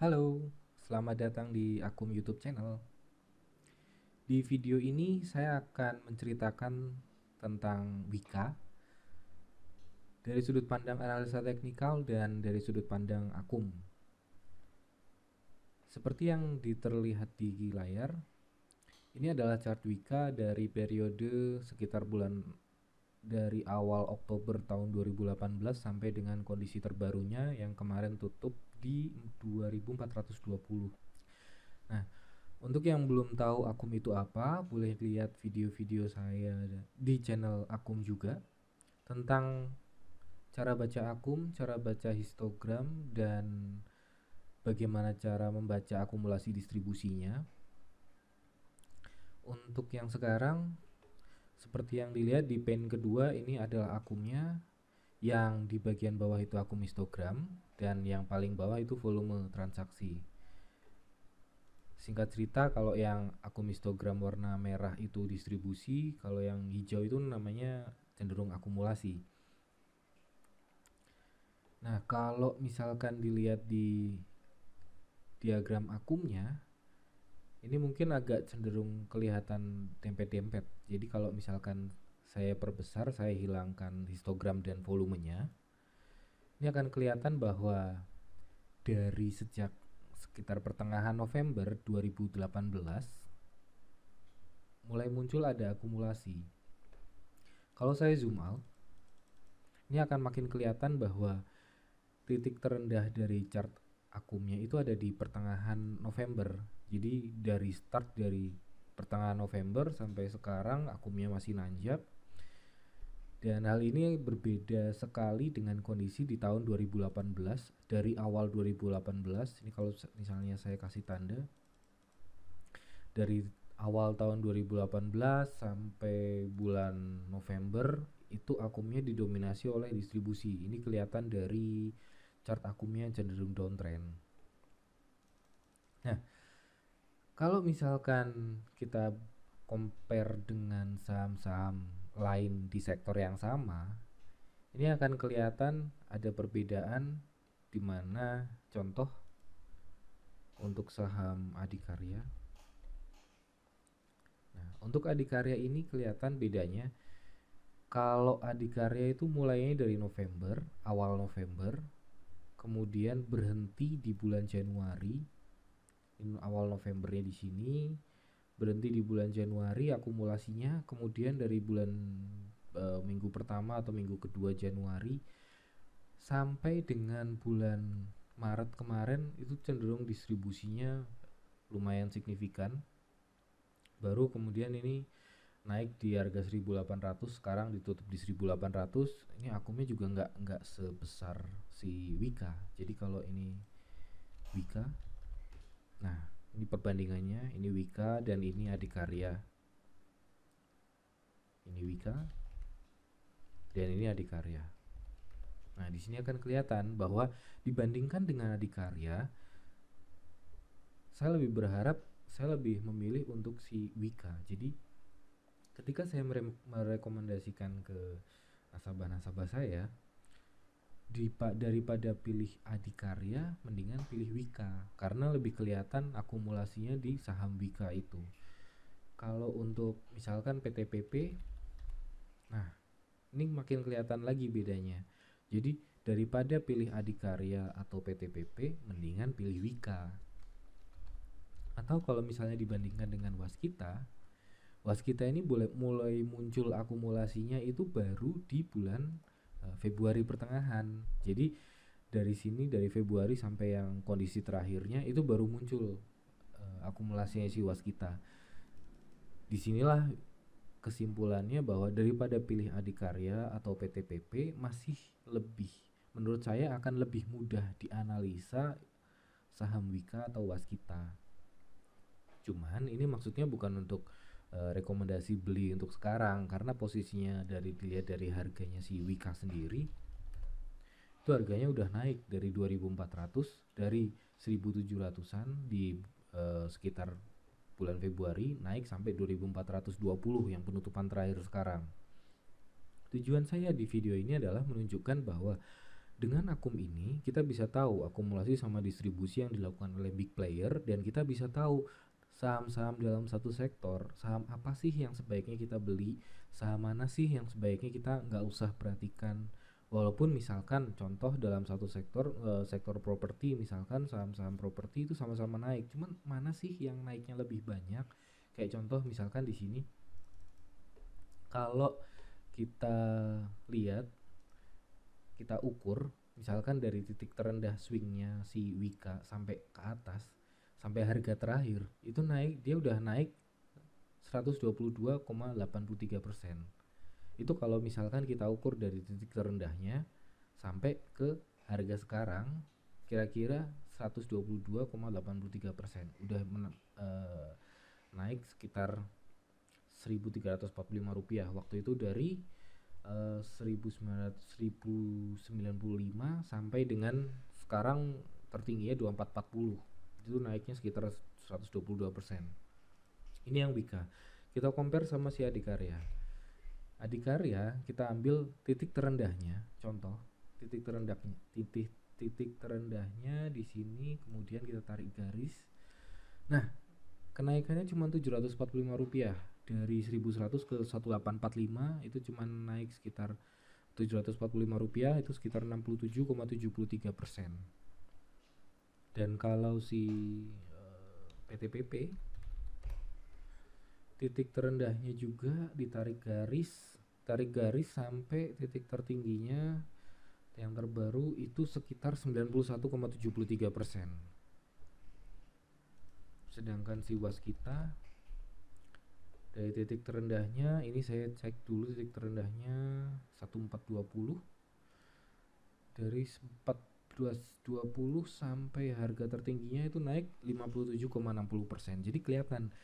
Halo, selamat datang di akun YouTube channel. Di video ini saya akan menceritakan tentang Wika dari sudut pandang analisa teknikal dan dari sudut pandang akum. Seperti yang terlihat di layar, ini adalah chart Wika dari periode sekitar dari awal Oktober tahun 2018 sampai dengan kondisi terbarunya yang kemarin tutup di 2420. Nah, untuk yang belum tahu akum itu apa, boleh lihat video-video saya di channel akum juga tentang cara baca akum, cara baca histogram, dan bagaimana cara membaca akumulasi distribusinya. Untuk yang sekarang, seperti yang dilihat di pane kedua, ini adalah akumnya. Yang di bagian bawah itu akum histogram, dan yang paling bawah itu volume transaksi. Singkat cerita, kalau yang akum histogram warna merah itu distribusi, kalau yang hijau itu namanya cenderung akumulasi. Nah, kalau misalkan dilihat di diagram akumnya, ini mungkin agak cenderung kelihatan dempet-dempet. Jadi kalau misalkan saya perbesar, saya hilangkan histogram dan volumenya, ini akan kelihatan bahwa dari sejak sekitar pertengahan November 2018 mulai muncul ada akumulasi. Kalau saya zoom out, ini akan makin kelihatan bahwa titik terendah dari chart akumnya itu ada di pertengahan November. Jadi dari pertengahan November sampai sekarang akumnya masih nanjak. Dan hal ini berbeda sekali dengan kondisi di tahun 2018. Dari awal 2018, ini kalau misalnya saya kasih tanda, dari awal tahun 2018 sampai bulan November itu akumnya didominasi oleh distribusi. Ini kelihatan dari chart akumnya cenderung downtrend. Nah, kalau misalkan kita compare dengan saham-saham lain di sektor yang sama, ini akan kelihatan ada perbedaan, di mana contoh untuk saham Adikarya. Nah, untuk Adikarya ini kelihatan bedanya. Kalau Adikarya itu mulainya dari November, awal November, kemudian berhenti di bulan Januari. Ini awal Novembernya di sini, berhenti di bulan Januari akumulasinya, kemudian dari bulan minggu pertama atau minggu kedua Januari sampai dengan bulan Maret kemarin itu cenderung distribusinya lumayan signifikan. Baru kemudian ini naik di harga 1800, sekarang ditutup di 1800. Ini akumnya juga nggak sebesar si Wika. Jadi kalau ini Wika, nah ini perbandingannya, ini Wika dan ini Adikarya. Ini Wika dan ini Adikarya. Nah, di sini akan kelihatan bahwa dibandingkan dengan Adikarya, saya lebih memilih untuk si Wika. Jadi ketika saya merekomendasikan ke nasabah-nasabah saya, daripada pilih Adikarya, mendingan pilih Wika karena lebih kelihatan akumulasinya di saham Wika itu. Kalau untuk misalkan PTPP, nah ini makin kelihatan lagi bedanya. Jadi daripada pilih Adikarya atau PTPP, mendingan pilih Wika. Atau kalau misalnya dibandingkan dengan Waskita ini mulai muncul akumulasinya itu baru di bulan Februari pertengahan. Jadi dari sini, dari Februari sampai yang kondisi terakhirnya itu baru muncul akumulasinya si Waskita. Disinilah kesimpulannya bahwa daripada pilih Adikarya atau PTPP, masih lebih, menurut saya akan lebih mudah dianalisa saham Wika atau Waskita. Cuman ini maksudnya bukan untuk rekomendasi beli untuk sekarang, karena posisinya dilihat dari harganya si Wika sendiri itu harganya udah naik dari 2400, dari 1700-an di sekitar bulan Februari, naik sampai 2420 yang penutupan terakhir sekarang. Tujuan saya di video ini adalah menunjukkan bahwa Dengan akum ini kita bisa tahu akumulasi sama distribusi yang dilakukan oleh big player, dan kita bisa tahu saham-saham dalam satu sektor, saham apa sih yang sebaiknya kita beli, saham mana sih yang sebaiknya kita nggak usah perhatikan. Walaupun misalkan contoh dalam satu sektor, sektor properti, misalkan saham-saham properti itu sama-sama naik, cuman mana sih yang naiknya lebih banyak. Kayak contoh misalkan di sini kalau kita lihat, kita ukur misalkan dari titik terendah swingnya si Wika sampai ke atas sampai harga terakhir itu naik, dia udah naik 122,83%. Itu kalau misalkan kita ukur dari titik terendahnya sampai ke harga sekarang kira-kira 122,83%, udah naik sekitar Rp1.345 waktu itu, dari 1095 sampai dengan sekarang tertingginya 2440, itu naiknya sekitar 122%. Ini yang Bika. Kita compare sama si Adikarya. Adikarya kita ambil titik terendahnya, contoh titik terendahnya di sini, kemudian kita tarik garis. Nah, kenaikannya cuma Rp745, dari 1100 ke 1845 itu cuma naik sekitar Rp745, itu sekitar 67,73%. Dan kalau si PTPP titik terendahnya juga ditarik garis, sampai titik tertingginya yang terbaru itu sekitar 91,73%. Sedangkan si waskita dari titik terendahnya, ini saya cek dulu titik terendahnya 1420, dari 1420 sampai harga tertingginya itu naik 57,60%. Jadi kelihatan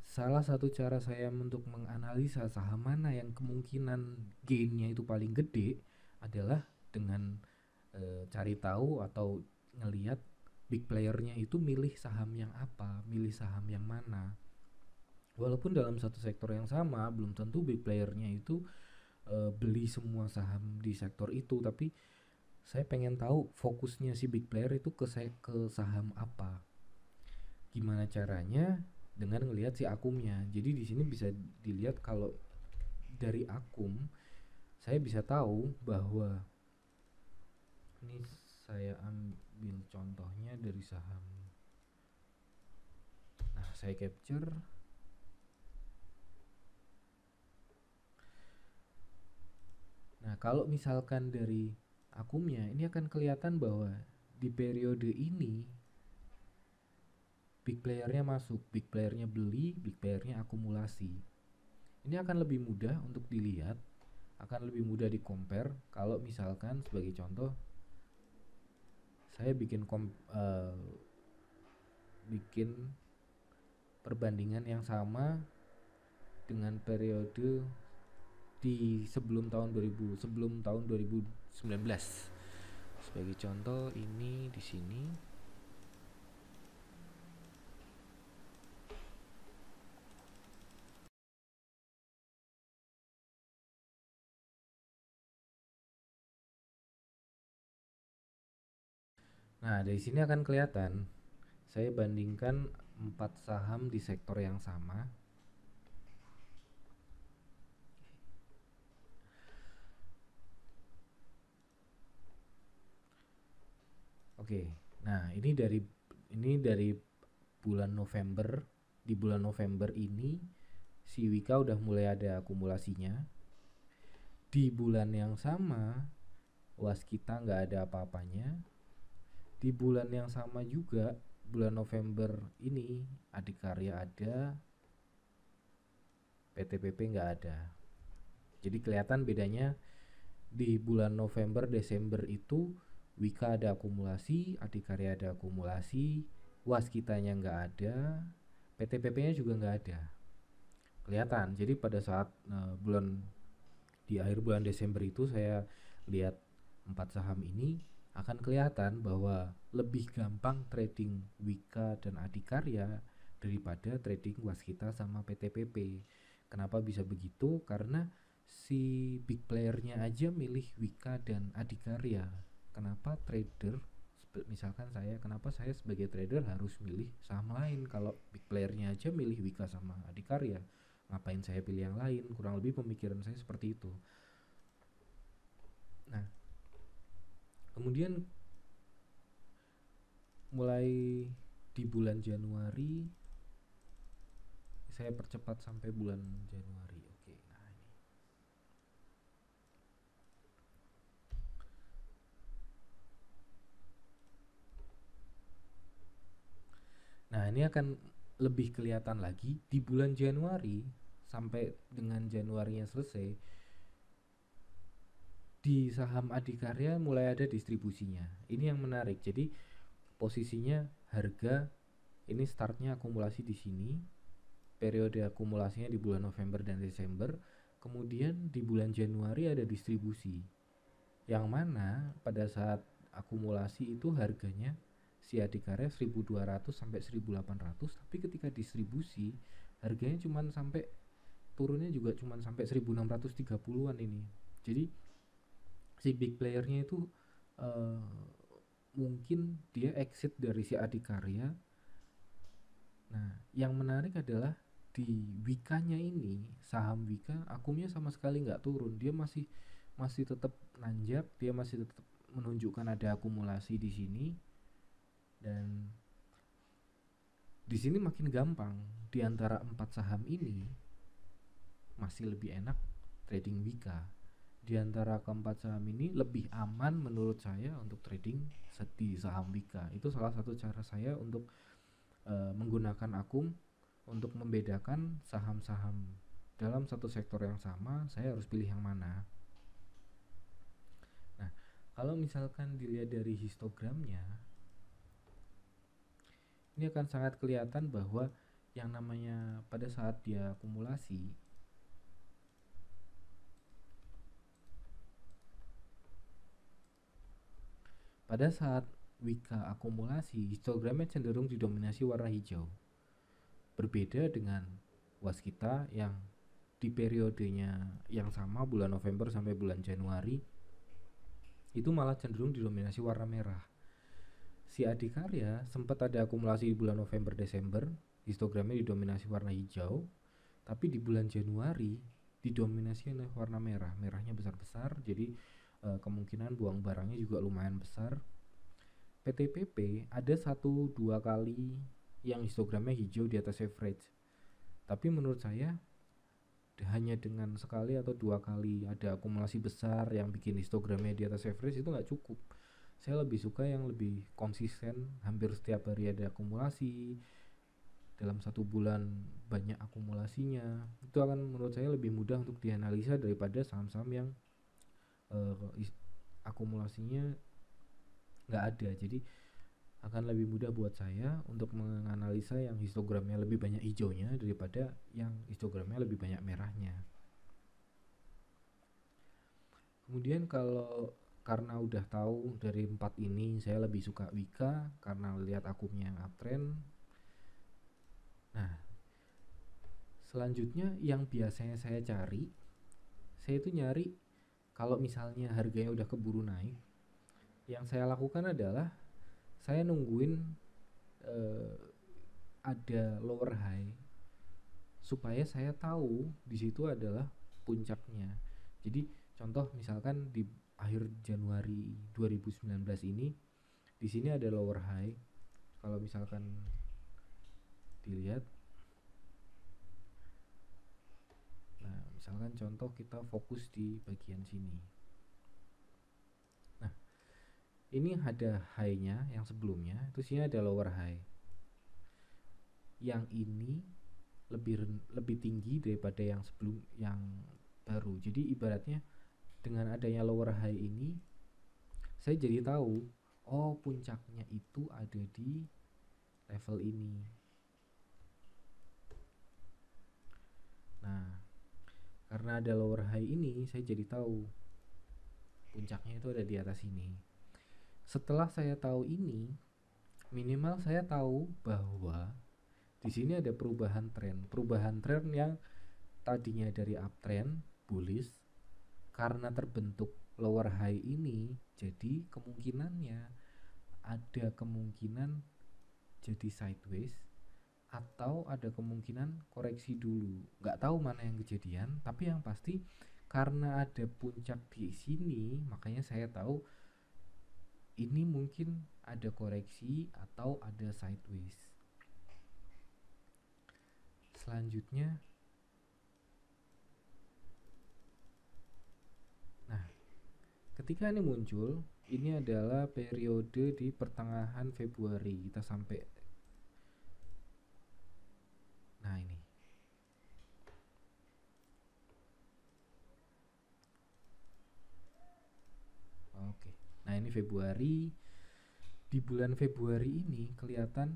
salah satu cara saya untuk menganalisa saham mana yang kemungkinan gainnya itu paling gede adalah dengan cari tahu atau ngelihat big playernya itu milih saham yang apa, milih saham yang mana. Walaupun dalam satu sektor yang sama belum tentu big playernya itu beli semua saham di sektor itu, tapi saya pengen tahu fokusnya si big player itu ke saham apa. Gimana caranya? Dengan ngelihat si akumnya. Jadi di sini bisa dilihat, kalau dari akum saya bisa tahu bahwa ini, saya ambil contohnya dari saham. Nah, saya capture. Nah, kalau misalkan dari akumnya ini akan kelihatan bahwa di periode ini big playernya masuk, big playernya beli, big playernya akumulasi. Ini akan lebih mudah untuk dilihat, akan lebih mudah di compare. Kalau misalkan sebagai contoh saya bikin perbandingan yang sama dengan periode di sebelum tahun 2019. Sebagai contoh ini di sini. Nah, dari sini akan kelihatan saya bandingkan 4 saham di sektor yang sama. Oke. Nah, ini dari bulan November. Di bulan November ini si Wika udah mulai ada akumulasinya. Di bulan yang sama waskita nggak ada apa-apanya. Di bulan yang sama juga, bulan November ini Adikarya ada, PTPP nggak ada. Jadi kelihatan bedanya di bulan November Desember itu Wika ada akumulasi, Adikarya ada akumulasi, waskitanya nggak ada, PTPP-nya juga nggak ada. Kelihatan. Jadi pada saat di akhir bulan Desember itu saya lihat 4 saham ini, akan kelihatan bahwa lebih gampang trading Wika dan Adikarya daripada trading waskita sama PTPP. Kenapa bisa begitu? Karena si big playernya aja milih Wika dan Adikarya. Kenapa trader, misalkan saya, kenapa saya sebagai trader harus milih saham lain kalau big playernya aja milih Wika sama Adikarya? Ngapain saya pilih yang lain? Kurang lebih pemikiran saya seperti itu. Nah, kemudian mulai di bulan Januari, saya percepat sampai bulan Januari. Oke, nah ini. Nah, ini akan lebih kelihatan lagi di bulan Januari sampai dengan Januarinya selesai. Di saham Adikarya mulai ada distribusinya. Ini yang menarik. Jadi posisinya harga ini startnya akumulasi di sini. Periode akumulasinya di bulan November dan Desember. Kemudian di bulan Januari ada distribusi. Yang mana pada saat akumulasi itu harganya si Adikarya 1200 sampai 1800, tapi ketika distribusi harganya cuman sampai turunnya juga cuman sampai 1630-an ini. Jadi si big playernya itu mungkin dia exit dari si Adikarya. Nah, yang menarik adalah di Wika-nya ini, saham Wika akumnya sama sekali nggak turun. Dia masih tetap nanjak, dia masih tetap menunjukkan ada akumulasi di sini. Dan di sini makin gampang. Di antara 4 saham ini masih lebih enak trading Wika. Di antara keempat saham ini lebih aman menurut saya untuk trading di saham Wika. Itu salah satu cara saya untuk menggunakan akum untuk membedakan saham-saham dalam satu sektor yang sama. Saya harus pilih yang mana. Nah, kalau misalkan dilihat dari histogramnya, ini akan sangat kelihatan bahwa yang namanya pada saat dia akumulasi, pada saat Wika akumulasi, histogramnya cenderung didominasi warna hijau. Berbeda dengan waskita yang di periodenya yang sama bulan November sampai bulan Januari itu malah cenderung didominasi warna merah. Si Adikarya sempat ada akumulasi di bulan November Desember, histogramnya didominasi warna hijau, tapi di bulan Januari didominasi oleh warna merah. Merahnya besar-besar, jadi kemungkinan buang barangnya juga lumayan besar. PTPP ada 1-2 kali yang histogramnya hijau di atas average, tapi menurut saya hanya dengan sekali atau 2 kali ada akumulasi besar yang bikin histogramnya di atas average itu nggak cukup. Saya lebih suka yang lebih konsisten, hampir setiap hari ada akumulasi, dalam 1 bulan banyak akumulasinya. Itu akan menurut saya lebih mudah untuk dianalisa daripada saham-saham yang akumulasinya nggak ada. Jadi akan lebih mudah buat saya untuk menganalisa yang histogramnya lebih banyak hijaunya daripada yang histogramnya lebih banyak merahnya. Kemudian karena udah tahu dari 4 ini, saya lebih suka Wika karena lihat akumnya yang uptrend. Nah, selanjutnya yang biasanya saya cari, saya itu nyari kalau misalnya harganya udah keburu naik, yang saya lakukan adalah saya nungguin ada lower high supaya saya tahu di situ adalah puncaknya. Jadi contoh misalkan di akhir Januari 2019 ini, di sini ada lower high. Kalau misalkan dilihat, nah misalkan contoh kita fokus di bagian sini. Nah, ini ada high-nya yang sebelumnya, terus sini ada lower high. Yang ini lebih tinggi daripada yang sebelum yang baru. Jadi ibaratnya dengan adanya lower high ini, saya jadi tahu, oh puncaknya itu ada di level ini. Nah, karena ada lower high ini, saya jadi tahu puncaknya itu ada di atas ini. Setelah saya tahu ini, minimal saya tahu bahwa di sini ada perubahan tren yang tadinya dari uptrend bullish. Karena terbentuk lower high ini, jadi kemungkinannya ada kemungkinan jadi sideways atau ada kemungkinan koreksi dulu. Nggak tahu mana yang kejadian, tapi yang pasti karena ada puncak di sini, makanya saya tahu ini mungkin ada koreksi atau ada sideways. Selanjutnya, nah, ketika ini muncul, ini adalah periode di pertengahan Februari. Kita sampai, nah ini. Oke. Nah, ini Februari. Di bulan Februari ini kelihatan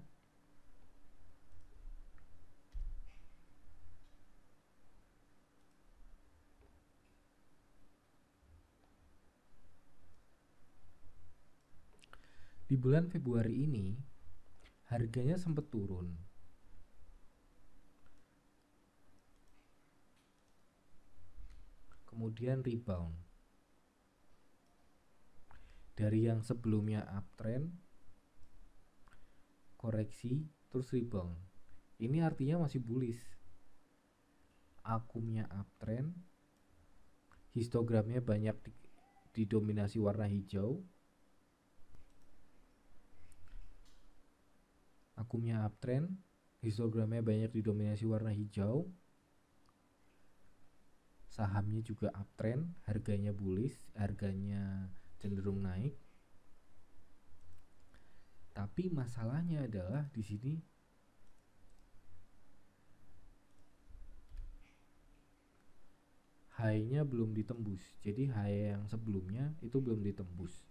di bulan Februari ini harganya sempat turun. Kemudian rebound. Dari yang sebelumnya uptrend, koreksi, terus rebound. Ini artinya masih bullish. Akumnya uptrend, histogramnya banyak didominasi warna hijau. Akumnya uptrend, histogramnya banyak didominasi warna hijau. Sahamnya juga uptrend, harganya bullish, harganya cenderung naik. Tapi masalahnya adalah di sini high-nya belum ditembus. Jadi high yang sebelumnya itu belum ditembus.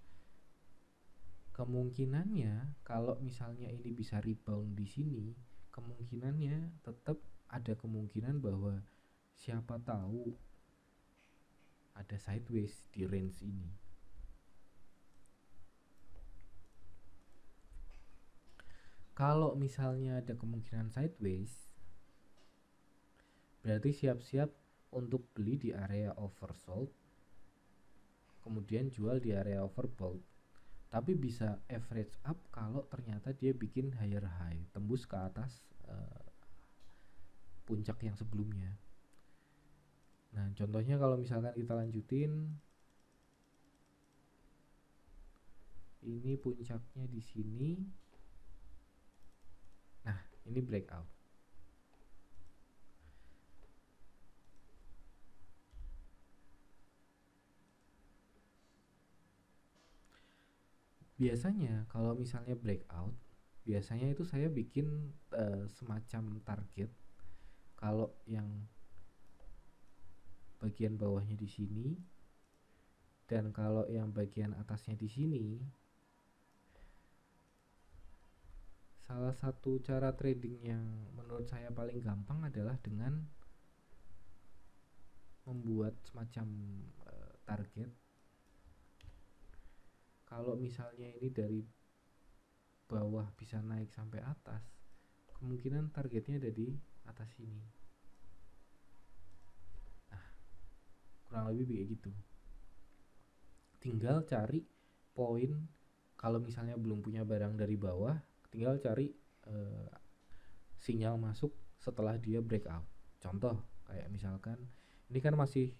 Kemungkinannya kalau misalnya ini bisa rebound di sini, kemungkinannya tetap ada kemungkinan bahwa siapa tahu ada sideways di range ini. Kalau misalnya ada kemungkinan sideways, berarti siap-siap untuk beli di area oversold, kemudian jual di area overbought. Tapi bisa average up kalau ternyata dia bikin higher high, tembus ke atas puncak yang sebelumnya. Nah, contohnya kalau misalkan kita lanjutin, ini puncaknya di sini. Nah, ini breakout. Biasanya kalau misalnya breakout, biasanya itu saya bikin semacam target. Kalau yang bagian bawahnya di sini dan kalau yang bagian atasnya di sini. Salah satu cara trading yang menurut saya paling gampang adalah dengan membuat semacam target. Kalau misalnya ini dari bawah bisa naik sampai atas, kemungkinan targetnya ada di atas sini. Nah, kurang lebih kayak gitu. Tinggal cari poin. Kalau misalnya belum punya barang dari bawah, tinggal cari sinyal masuk setelah dia breakout. Contoh kayak misalkan ini kan masih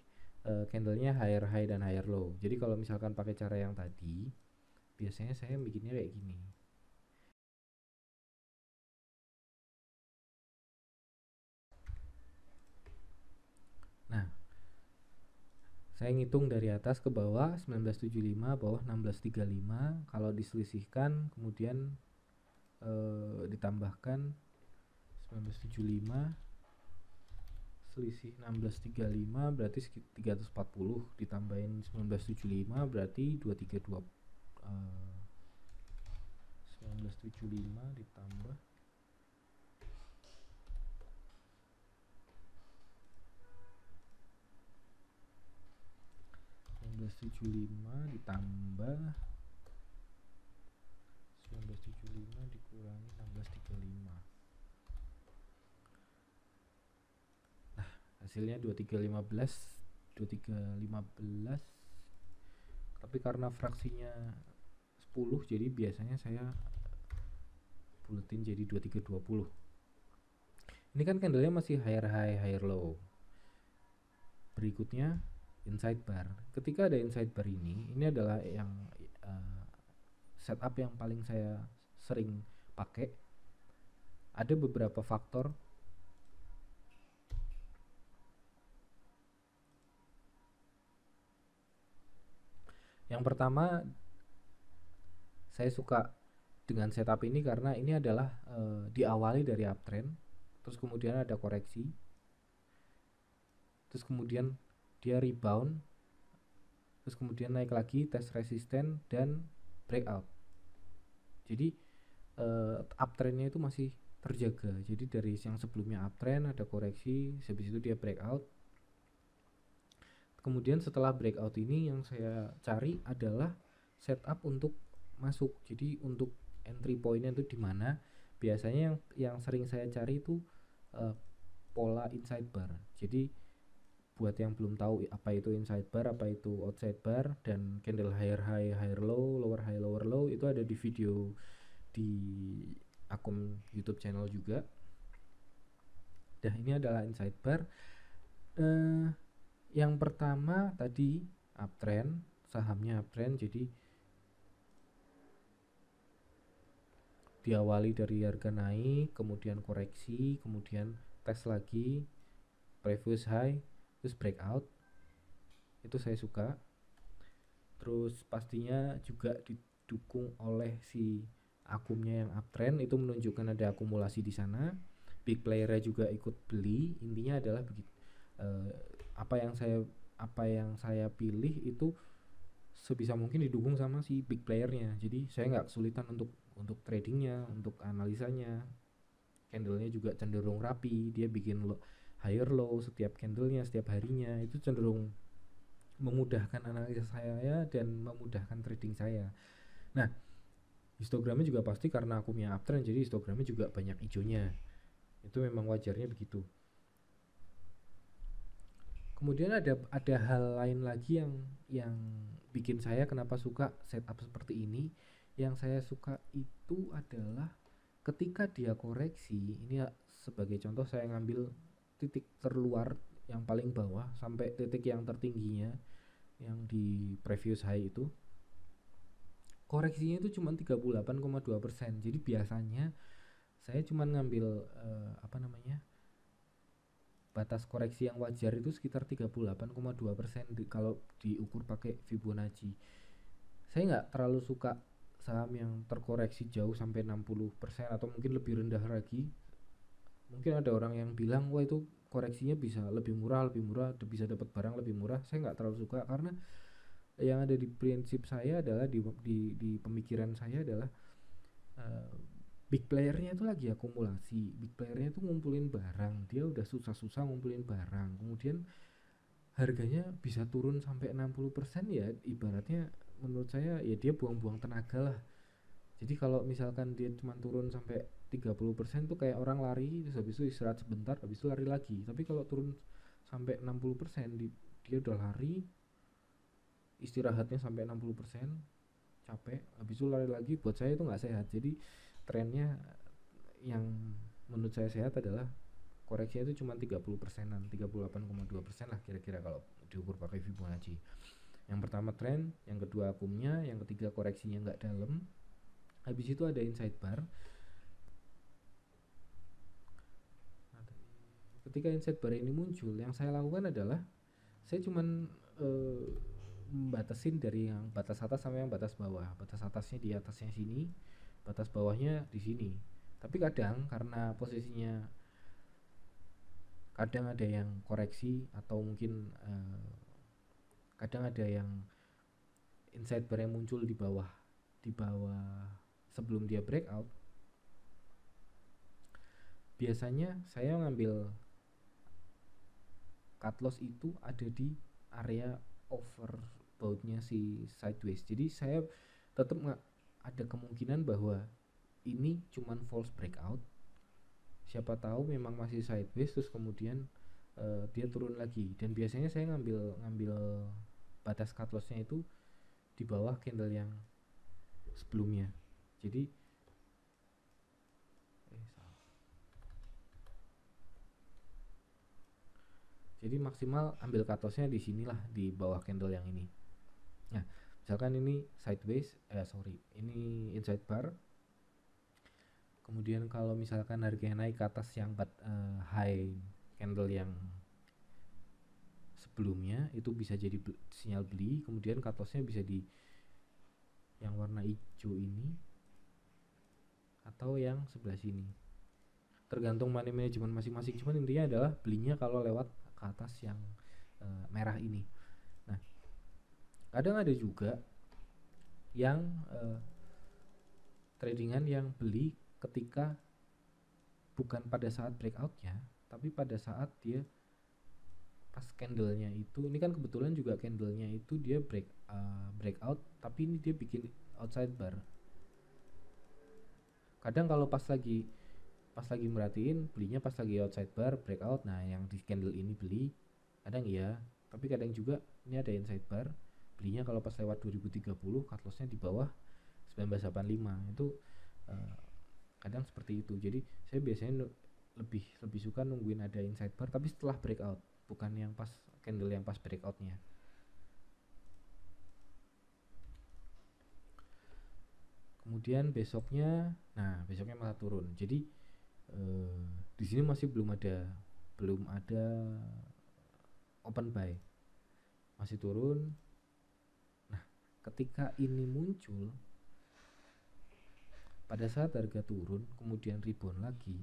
candlenya higher high dan higher low. Jadi kalau misalkan pakai cara yang tadi, biasanya saya bikinnya kayak gini. Nah, saya ngitung dari atas ke bawah 1975, bawah 1635. Kalau diselisihkan kemudian ditambahkan 1975 selisih 1635 berarti 340, ditambahin 1975 berarti 232. 1975 ditambah 1975 ditambah 1975 dikurangi 1635. Nah, hasilnya 2315 2315, tapi karena fraksinya 10 jadi biasanya saya buletin jadi 2320. Ini kan candlenya masih higher high higher low. Berikutnya inside bar. Ketika ada inside bar ini adalah yang setup yang paling saya sering pakai. Ada beberapa faktor. Yang pertama, saya suka dengan setup ini karena ini adalah diawali dari uptrend, terus kemudian ada koreksi, terus kemudian dia rebound, terus kemudian naik lagi, tes resisten dan breakout. Jadi uptrendnya itu masih terjaga. Jadi dari yang sebelumnya uptrend ada koreksi, habis itu dia breakout. Kemudian setelah breakout ini yang saya cari adalah setup untuk masuk. Jadi untuk entry pointnya itu di mana? Biasanya yang sering saya cari itu pola inside bar. Jadi buat yang belum tahu apa itu inside bar, apa itu outside bar, dan candle higher high higher low, lower high lower low, itu ada di video di akun YouTube channel juga. Nah, ini adalah inside bar. Yang pertama tadi uptrend, sahamnya uptrend, jadi diawali dari harga naik, kemudian koreksi, kemudian tes lagi, previous high, terus breakout. Itu saya suka. Terus pastinya juga didukung oleh si akumnya yang uptrend, itu menunjukkan ada akumulasi di sana. Big playernya juga ikut beli. Intinya adalah begitu. Apa yang saya pilih itu sebisa mungkin didukung sama si big playernya. Jadi saya nggak kesulitan untuk tradingnya, untuk analisanya. Candlenya juga cenderung rapi, dia bikin higher low setiap candlenya, setiap harinya. Itu cenderung memudahkan analisa saya dan memudahkan trading saya. Nah, histogramnya juga pasti karena akumnya uptrend, jadi histogramnya juga banyak hijaunya. Itu memang wajarnya begitu. Kemudian ada hal lain lagi yang bikin saya kenapa suka setup seperti ini. Yang saya suka itu adalah ketika dia koreksi, ini ya, sebagai contoh saya ngambil titik terluar yang paling bawah sampai titik yang tertingginya yang di previous high itu. Koreksinya itu cuma 38,2%. Jadi biasanya saya cuma ngambil batas koreksi yang wajar itu sekitar 38,2% kalau diukur pakai Fibonacci. Saya nggak terlalu suka saham yang terkoreksi jauh sampai 60% atau mungkin lebih rendah lagi. Mungkin ada orang yang bilang wah itu koreksinya bisa lebih murah, bisa dapat barang lebih murah. Saya nggak terlalu suka karena yang ada di prinsip saya adalah di pemikiran saya adalah big playernya itu lagi akumulasi. Big playernya itu ngumpulin barang, dia udah susah-susah ngumpulin barang, kemudian harganya bisa turun sampai 60%, ya ibaratnya menurut saya ya dia buang-buang tenaga lah. Jadi kalau misalkan dia cuma turun sampai 30% tuh kayak orang lari terus habis itu istirahat sebentar habis itu lari lagi. Tapi kalau turun sampai 60% dia udah lari, istirahatnya sampai 60%, capek, habis itu lari lagi, buat saya itu nggak sehat. Jadi trennya yang menurut saya sehat adalah koreksinya itu cuma 30%-an, 38,2% lah kira-kira kalau diukur pakai Fibonacci. Yang pertama tren, yang kedua akumnya, yang ketiga koreksinya nggak dalam, habis itu ada inside bar. Ketika inside bar ini muncul, yang saya lakukan adalah saya cuman membatasin dari yang batas atas sama yang batas bawah. Batas atasnya di atasnya sini, batas bawahnya di sini. Tapi kadang karena posisinya kadang ada yang koreksi atau mungkin kadang ada yang inside bar yang muncul di bawah sebelum dia breakout. Biasanya saya ngambil cut loss itu ada di area overboutnya si sideways. Jadi saya tetap ada kemungkinan bahwa ini cuman false breakout. Siapa tahu memang masih sideways terus kemudian dia turun lagi, dan biasanya saya ngambil batas cut lossnya itu di bawah candle yang sebelumnya. Jadi maksimal ambil cut lossnya di sinilah, di bawah candle yang ini. Nah, misalkan ini sideways, ini inside bar. Kemudian kalau misalkan harganya naik ke atas yang high candle yang sebelumnya, itu bisa jadi sinyal beli. Kemudian cut lossnya bisa di yang warna hijau ini atau yang sebelah sini, tergantung money management masing-masing. Cuman intinya adalah belinya kalau lewat ke atas yang merah ini. Nah, kadang ada juga yang tradingan yang beli ketika bukan pada saat breakoutnya, tapi pada saat dia pas candlenya itu, ini kan kebetulan juga candlenya itu dia breakout, tapi ini dia bikin outside bar. Kadang kalau pas lagi merhatiin, belinya pas lagi outside bar breakout, nah yang di candle ini beli, kadang iya. Tapi kadang juga ini ada inside bar, belinya kalau pas lewat 2030, cut lossnya di bawah 1985. Itu kadang seperti itu. Jadi saya biasanya lebih suka nungguin ada inside bar tapi setelah breakout, bukan yang pas candle yang pas breakoutnya. Kemudian besoknya malah turun. Jadi di sini masih belum ada open buy, masih turun. Nah, ketika ini muncul pada saat harga turun kemudian rebound lagi,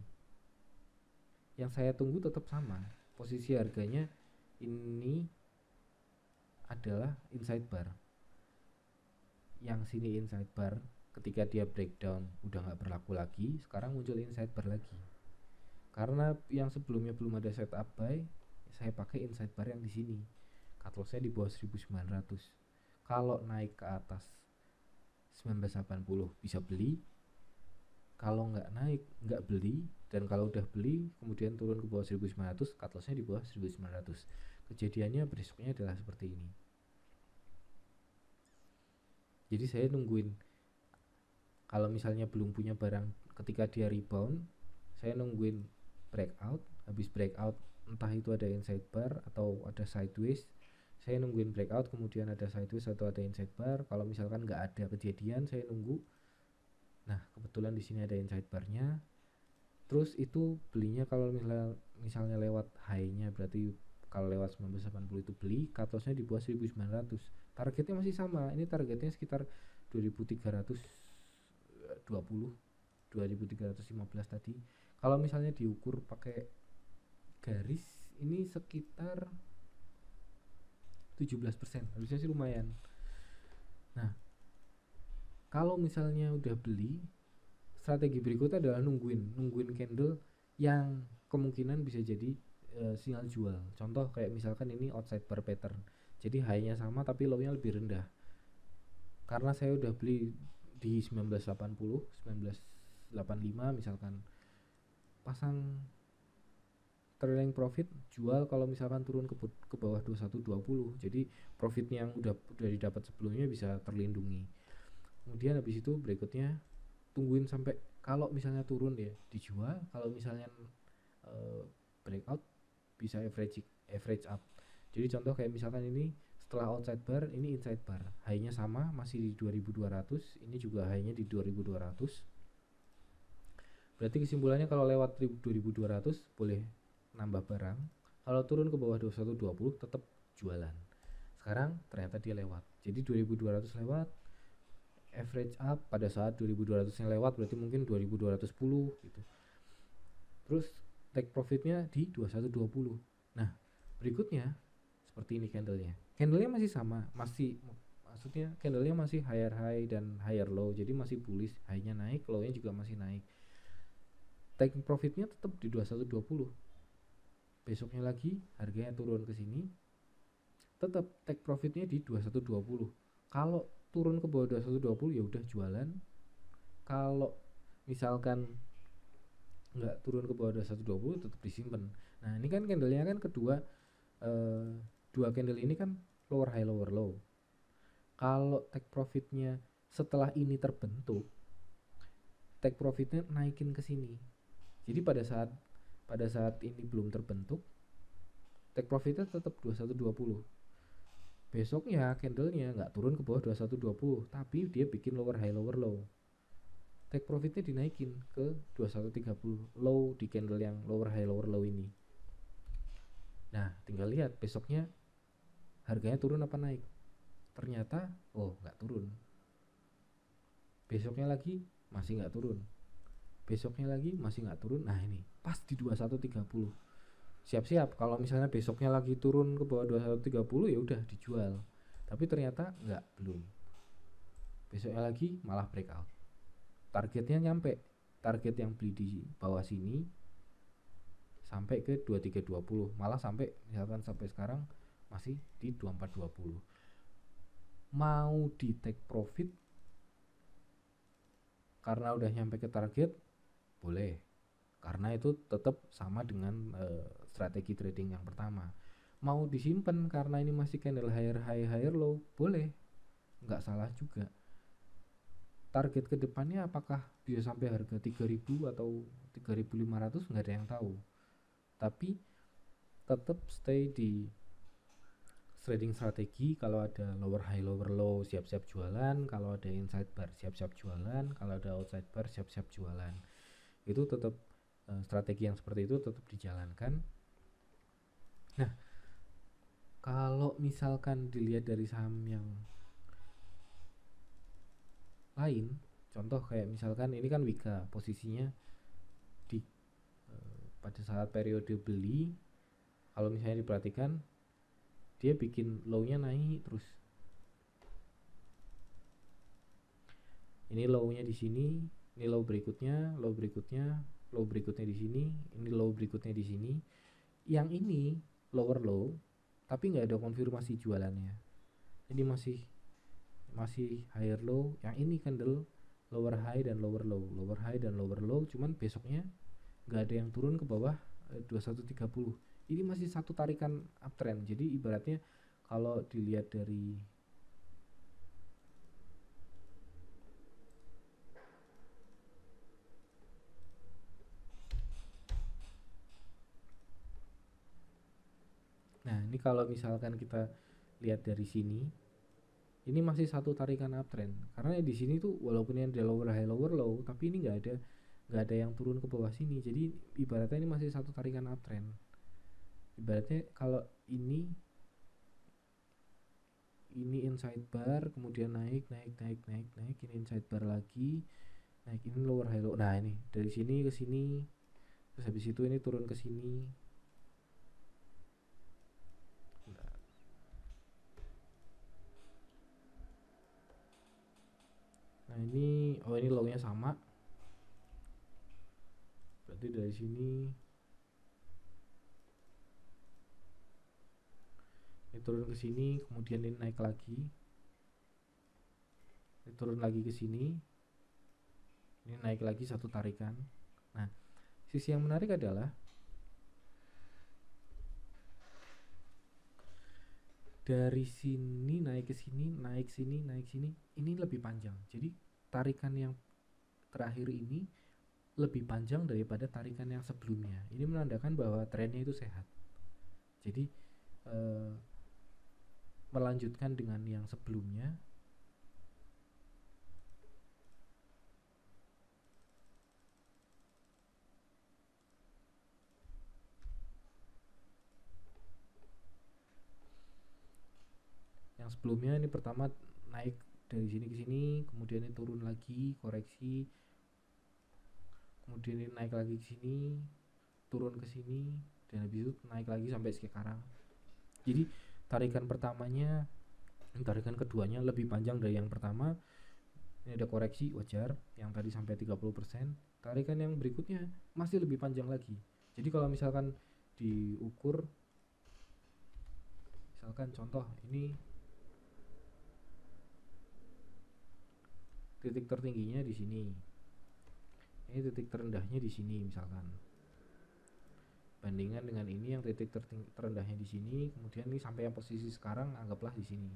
yang saya tunggu tetap sama, posisi harganya ini adalah inside bar. Yang sini inside bar, ketika dia breakdown udah nggak berlaku lagi, sekarang muncul inside bar lagi. Karena yang sebelumnya belum ada setup buy, saya pakai inside bar yang di sini. Cut lossnya di bawah 1900. Kalau naik ke atas 1980 bisa beli, kalau nggak naik nggak beli, dan kalau udah beli kemudian turun ke bawah 1900, cut lossnya di bawah 1900. Kejadiannya besoknya adalah seperti ini. Jadi saya nungguin, kalau misalnya belum punya barang, ketika dia rebound saya nungguin breakout. Habis breakout, entah itu ada inside bar atau ada sideways, saya nungguin breakout kemudian ada sideways atau ada inside bar. Kalau misalkan nggak ada kejadian, saya nunggu. Nah, kebetulan di sini ada inside barnya, terus itu belinya kalau misalnya lewat high-nya, berarti kalau lewat 1980 itu beli, cut loss-nya di bawah 1900. Targetnya masih sama, ini targetnya sekitar 2320, 2315 tadi. Kalau misalnya diukur pakai garis, ini sekitar 17%, harusnya sih lumayan. Nah, kalau misalnya udah beli, strategi berikutnya adalah nungguin candle yang kemungkinan bisa jadi sinyal jual. Contoh kayak misalkan ini outside bar pattern, jadi high-nya sama tapi low-nya lebih rendah. Karena saya udah beli di 1980, 1985 misalkan, pasang trailing profit, jual kalau misalkan turun ke bawah 2120. Jadi profitnya yang udah didapat sebelumnya bisa terlindungi. Kemudian habis itu berikutnya tungguin sampai, kalau misalnya turun ya dijual, kalau misalnya breakout bisa average up. Jadi contoh kayak misalkan ini setelah outside bar, ini inside bar, high-nya sama masih di 2200, ini juga high-nya di 2200. Berarti kesimpulannya kalau lewat 2200 boleh nambah barang, kalau turun ke bawah 2120 tetap jualan. Sekarang ternyata dia lewat, jadi 2200 lewat, average up pada saat 2200 yang lewat, berarti mungkin 2210 gitu. Terus take profitnya di 2120. Nah, berikutnya seperti ini candlenya masih sama, maksudnya candlenya masih higher high dan higher low, jadi masih bullish, high-nya naik, low-nya juga masih naik. Take profitnya tetap di 2120. Besoknya lagi harganya turun ke sini, tetap take profitnya di 2120. Kalau turun ke bawah 2120 ya udah jualan. Kalau misalkan nggak turun ke bawah 2120 tetap disimpan. Nah ini kan candlenya kan kedua, dua candle ini kan lower high lower low. Kalau take profitnya setelah ini terbentuk, take profitnya naikin ke sini. Jadi pada saat ini belum terbentuk, take profitnya tetap 2120. Besoknya candlenya nggak turun ke bawah 2120, tapi dia bikin lower high lower low. Take profitnya dinaikin ke 2130 low di candle yang lower high lower low ini. Nah tinggal lihat besoknya harganya turun apa naik. Ternyata nggak turun. Besoknya lagi masih nggak turun. Besoknya lagi masih nggak turun. Nah ini pas di 2130. Siap-siap kalau misalnya besoknya lagi turun ke bawah 2130 ya udah dijual. Tapi ternyata belum. Besoknya lagi malah breakout. Targetnya nyampe. Target yang beli di bawah sini sampai ke 2320, malah sampai misalkan sampai sekarang masih di 2420. Mau di take profit karena udah nyampe ke target boleh, karena itu tetap sama dengan strategi trading yang pertama. Mau disimpan karena ini masih candle higher high higher low boleh, nggak salah juga. Target kedepannya apakah bisa sampai harga 3000 atau 3500 nggak ada yang tahu, tapi tetap stay di trading strategi. Kalau ada lower high lower low siap-siap jualan, kalau ada inside bar siap-siap jualan, kalau ada outside bar siap-siap jualan. Itu tetap strategi yang seperti itu tetap dijalankan. Nah kalau misalkan dilihat dari saham yang lain, contoh kayak misalkan ini kan Wika posisinya di pada saat periode beli, kalau misalnya diperhatikan dia bikin low-nya naik terus. Ini low-nya di sini, ini low berikutnya, low berikutnya, low berikutnya di sini, ini low berikutnya di sini. Yang ini lower low, tapi nggak ada konfirmasi jualannya. Ini masih higher low. Yang ini candle lower high dan lower low, lower high dan lower low. Cuman besoknya nggak ada yang turun ke bawah 2130. Ini masih satu tarikan uptrend. Jadi ibaratnya kalau dilihat dari nah ini kalau misalkan kita lihat dari sini, ini masih satu tarikan uptrend. Karena di sini tuh walaupun yang ada lower high lower low, tapi ini nggak ada yang turun ke bawah sini. Jadi ibaratnya ini masih satu tarikan uptrend. Ibaratnya kalau ini inside bar, kemudian naik, ini inside bar lagi, naik, ini lower high low. Nah ini dari sini ke sini, terus habis itu ini turun ke sini. Nah ini ini low-nya sama. Berarti dari sini ini turun ke sini, kemudian ini naik lagi. Ini turun lagi ke sini. Ini naik lagi satu tarikan. Nah, sisi yang menarik adalah dari sini naik ke sini, naik sini, naik sini, ini lebih panjang. Jadi tarikan yang terakhir ini lebih panjang daripada tarikan yang sebelumnya. Ini menandakan bahwa trennya itu sehat. Jadi melanjutkan dengan yang sebelumnya. Yang sebelumnya ini pertama naik dari sini ke sini, kemudian ini turun lagi, koreksi, kemudian ini naik lagi ke sini, turun ke sini, dan habis itu naik lagi sampai sekarang. Jadi tarikan pertamanya, tarikan keduanya lebih panjang dari yang pertama. Ini ada koreksi wajar yang tadi sampai 30%. Tarikan yang berikutnya masih lebih panjang lagi. Jadi kalau misalkan diukur, misalkan contoh ini titik tertingginya di sini, Ini titik terendahnya di sini misalkan. Bandingkan dengan ini yang titik terendahnya di sini, kemudian ini sampai yang posisi sekarang anggaplah di sini.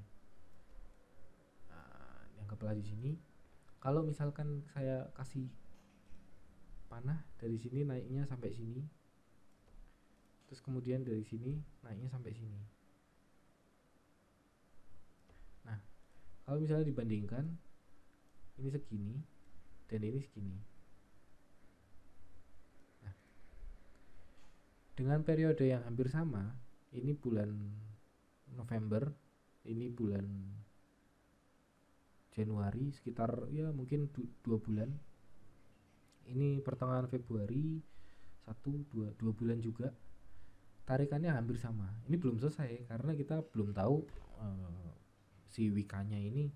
Nah, anggaplah di sini. Kalau misalkan saya kasih panah dari sini naiknya sampai sini, terus kemudian dari sini naiknya sampai sini. Nah, kalau misalnya dibandingkan ini segini dan ini segini. Nah, dengan periode yang hampir sama, ini bulan November, ini bulan Januari, sekitar ya mungkin 2 bulan. Ini pertengahan Februari, 2 bulan juga. Tarikannya hampir sama. Ini belum selesai karena kita belum tahu si wikanya ini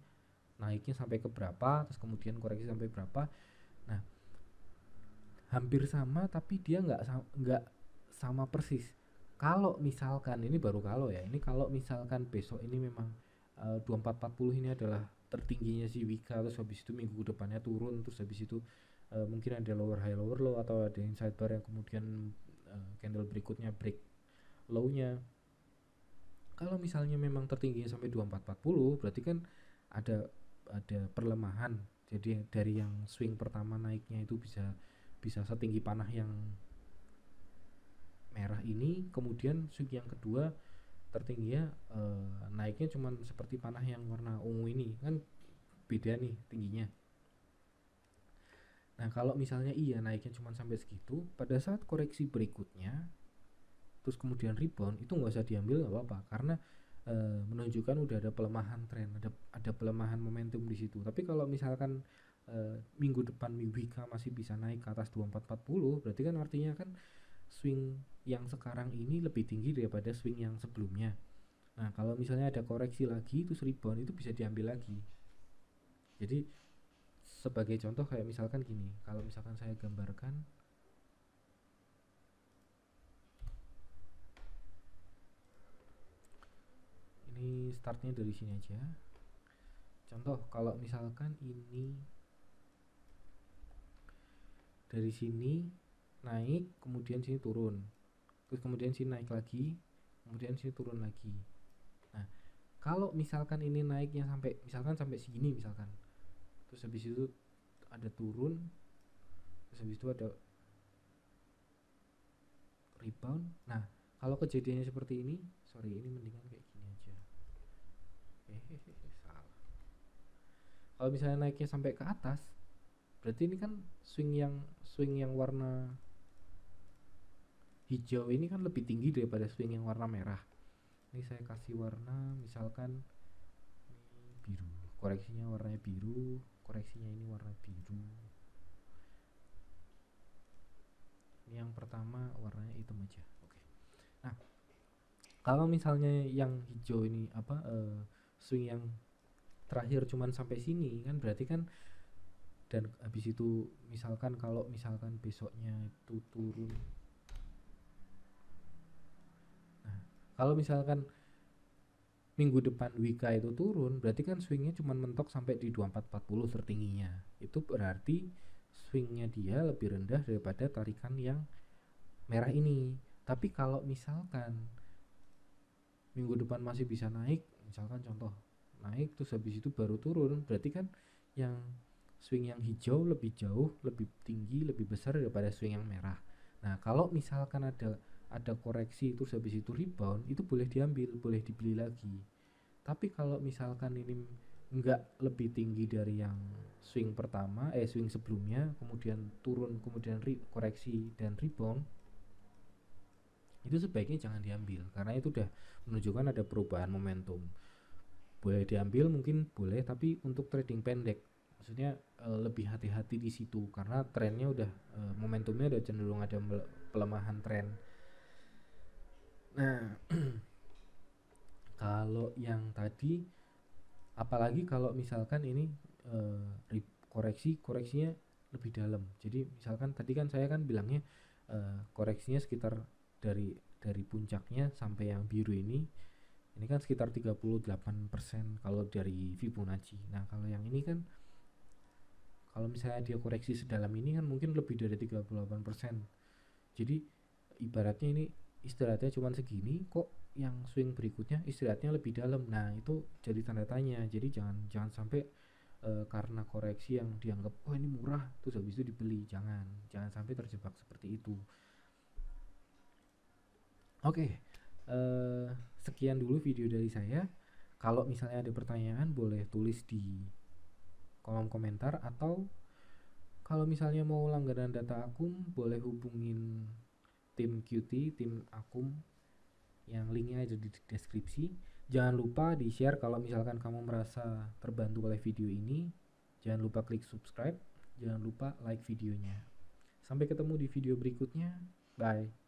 naiknya sampai ke berapa, terus kemudian koreksi sampai berapa. Nah, hampir sama tapi dia nggak sama persis. Kalau misalkan ini baru kalau ya, ini kalau misalkan besok ini memang 2440 ini adalah tertingginya si wika, terus habis itu minggu depannya turun, terus habis itu mungkin ada lower high lower low atau ada inside bar yang kemudian candle berikutnya break low-nya. Kalau misalnya memang tertingginya sampai 2440, berarti kan ada perlemahan. Jadi dari yang swing pertama naiknya itu bisa setinggi panah yang merah ini, kemudian swing yang kedua tertingginya naiknya cuman seperti panah yang warna ungu ini, kan beda nih tingginya. Nah, kalau misalnya iya naiknya cuma sampai segitu, pada saat koreksi berikutnya terus kemudian rebound, itu nggak usah diambil, nggak apa-apa, karena menunjukkan udah ada pelemahan tren, ada pelemahan momentum di situ. Tapi kalau misalkan minggu depan wika masih bisa naik ke atas 2440, berarti kan artinya kan swing yang sekarang ini lebih tinggi daripada swing yang sebelumnya. Nah, kalau misalnya ada koreksi lagi terus rebound, itu bisa diambil lagi. Jadi sebagai contoh kayak misalkan gini, kalau misalkan saya gambarkan ini, startnya dari sini aja. Contoh kalau misalkan ini dari sini naik, kemudian sini turun, terus kemudian sini naik lagi, kemudian sini turun lagi. Nah, kalau misalkan ini naiknya sampai misalkan sampai segini misalkan, terus habis itu ada turun, terus habis itu ada rebound. Nah, kalau kejadiannya seperti ini, sorry, ini mendingan kayak gini aja. Salah. Kalau misalnya naiknya sampai ke atas, berarti ini kan swing yang warna hijau ini kan lebih tinggi daripada swing yang warna merah. Ini saya kasih warna misalkan ini biru, koreksinya warnanya biru, koreksinya ini warna biru. Ini yang pertama warnanya hitam aja. Oke. Nah, kalau misalnya yang hijau ini swing yang terakhir cuman sampai sini kan, berarti kan, dan habis itu misalkan kalau misalkan besoknya itu turun. Nah, kalau misalkan minggu depan wika itu turun, berarti kan swingnya cuma mentok sampai di 2440 tertingginya. Itu berarti swingnya dia lebih rendah daripada tarikan yang merah ini. Tapi kalau misalkan minggu depan masih bisa naik, misalkan contoh naik terus habis itu baru turun, berarti kan yang swing yang hijau lebih jauh, lebih tinggi, lebih besar daripada swing yang merah. Nah, kalau misalkan ada koreksi terus habis itu rebound, itu boleh diambil, boleh dibeli lagi. Tapi kalau misalkan ini enggak lebih tinggi dari yang swing pertama, swing sebelumnya, kemudian turun, kemudian koreksi dan rebound, itu sebaiknya jangan diambil karena itu udah menunjukkan ada perubahan momentum. Boleh diambil mungkin boleh, tapi untuk trading pendek maksudnya lebih hati-hati di situ karena trennya udah momentumnya udah cenderung ada pelemahan tren. Nah, kalau yang tadi apalagi kalau misalkan ini koreksinya lebih dalam. Jadi misalkan tadi kan saya kan bilangnya koreksinya sekitar dari puncaknya sampai yang biru ini kan sekitar 38% kalau dari Fibonacci. Nah, kalau yang ini kan Kalau misalnya dia koreksi sedalam ini kan mungkin lebih dari 38%. Jadi ibaratnya ini istirahatnya cuma segini, kok yang swing berikutnya istirahatnya lebih dalam. Nah, itu jadi tanda tanya. Jadi jangan jangan sampai karena koreksi yang dianggap oh ini murah terus habis itu dibeli. Jangan sampai terjebak seperti itu. Oke, sekian dulu video dari saya. Kalau misalnya ada pertanyaan boleh tulis di kolom komentar, atau kalau misalnya mau langganan data Akum boleh hubungin tim QT, tim Akum, yang linknya ada di deskripsi. Jangan lupa di share kalau misalkan kamu merasa terbantu oleh video ini. Jangan lupa klik subscribe, jangan lupa like videonya. Sampai ketemu di video berikutnya. Bye.